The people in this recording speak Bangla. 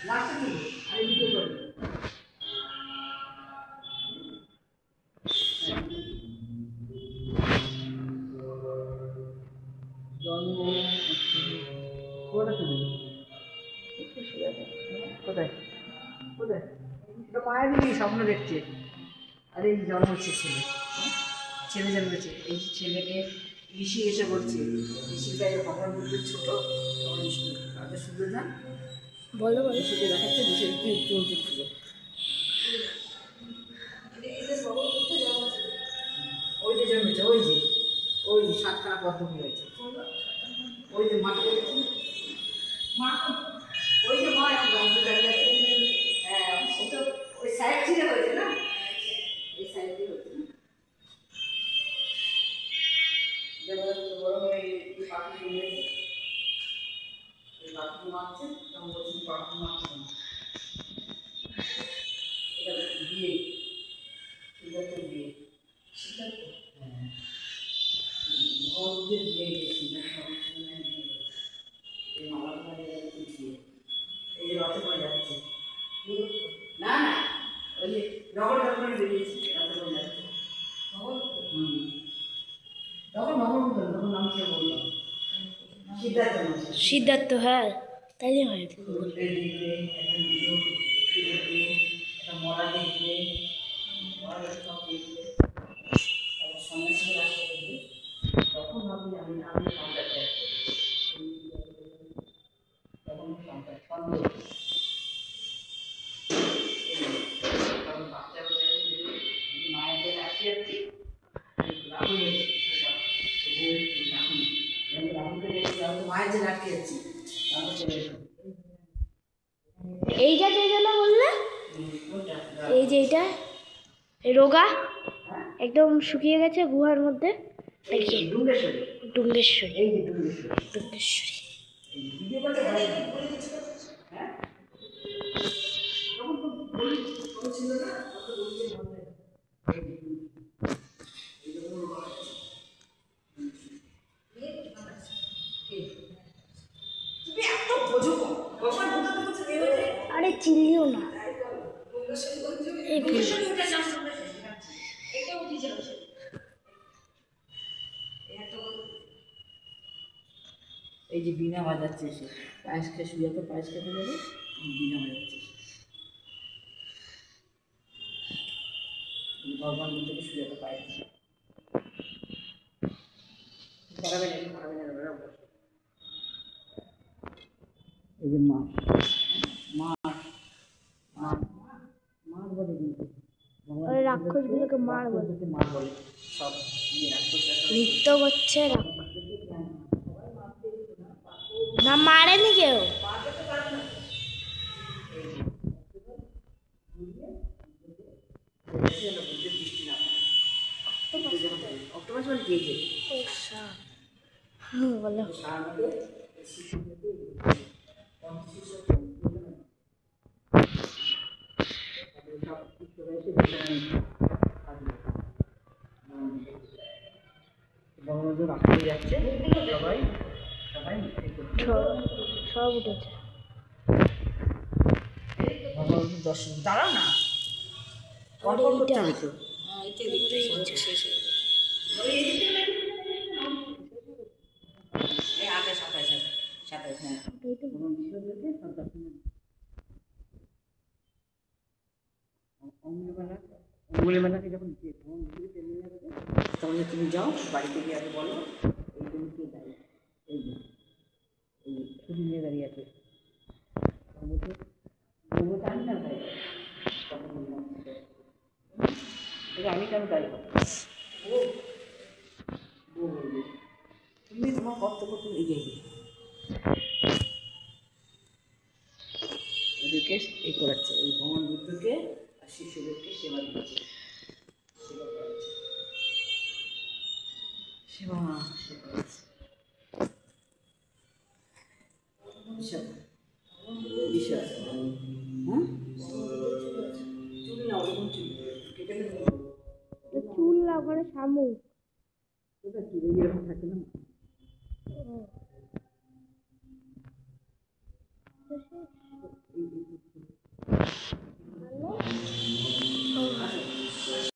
লাস্টে দেবো আর ভিডিও করে কোথায় কোথায় মায়ের স্বপ্ন দেখছে। আরে এই জন্ম হচ্ছে ছেলে, ছেলে জন্মেছে। এই ছেলেকে ঋষি এসে বলছে, ঋষিটা ভগবান বুদ্ধের ছোট রাজা সুযোধান বলো বলো ঋষিকে দেখাচ্ছে, ঋষির কি চলতে ছিল ওই যে জন্মেছে, ওই যে সাতখানা পদ্ম হয়েছে, ওই যে মাঠে মা, ওই যে মা এখন গন্ধ দাঁড়িয়ে আছে। হ্যাঁ ও তো ওই সাইড ছিঁড়ে হয়েছে না, এই সাইড দিয়ে হয়েছে না। বড় হয়ে পাখি নিয়েছে, ওই পাখি মারছে, তখন বলছি পাখি মারছে না, এটা বিয়ে, সিদ্ধার্থ বিয়ে, সিদ্ধার্থ হ্যাঁ ভগবানদের বিয়ে সিদ্ধার্থ এই মামার ঘরে বিয়ে, এই যে রথে পড়ে যাচ্ছে না না, ওই যে নগর যখন বেরিয়েছে রথে পড়ে যাচ্ছে তখন নগর তখন নাম কে বললাম সিদ্ধার্থ, সিদ্ধার্থ হ্যাঁ তাই যে হয় মরা দেখবে, মরা সব দেখবে, সন্ন্যাসী রাস্তা দেখবে, তখন ভাবি আমি সংসার ত্যাগ করি, তখন সংসার সন্দেহ বাচ্চা মায়েদের রাখি যাচ্ছি রাহুল রাহুলকে দেখছি, মায়ের যে রাখি যাচ্ছি এইটা যেটা বললে, এই যে এইটা রোগা একদম শুকিয়ে গেছে গুহার মধ্যে, ডুঙ্গেশ্বরী ডুঙ্গেশ্বরী এই যে ডুঙ্গেশ্বরী আরে চিল্লিও না এই যে বিনা বাজাচ্ছে এসে পায়েস খেয়ে শুয়ে তো পায়েস খেতে যাবে, বিনা বাজাচ্ছে ভগবান থেকে শুয়ে তো পায়েস এই যে মা বলে কিন্তু রাক্ষসগুলোকে মার বলে সব নৃত্য করছে, না মারেনি কেউ, অক্টোপাস বলে দিয়েছে বলো বঙ্গবন্ধু রাস্তায় যাচ্ছে, সবাই সবাই সব উঠেছে বঙ্গবন্ধু দর্শন। দাঁড়াও না শেষ আগে 27 হ্যাঁ অঙ্গুলি মেলাকে যখন তখন তুমি যাও বাড়িতে গিয়ে আগে বলো এই জন্য কে দাঁড়িয়ে, এই যে এই ছুটি নিয়ে দাঁড়িয়ে আছে আমি না দাঁড়িয়ে, তখন বললাম আমি কেন দাঁড়িয়ে তুমি তোমার কর্তব্য তুমি এগিয়ে গিয়ে ওদেরকে এই করাচ্ছে, ওই ভগবান বুদ্ধকে আর শিষ্যদেরকে সেবা দিচ্ছে, সেবা করাচ্ছে, সেবা করাচ্ছে বিশ্বাস হ্যাঁ চুল না ওরকম চুল কেটে চুল না ওখানে শামুক ওটা চুলে এরকম থাকে না এই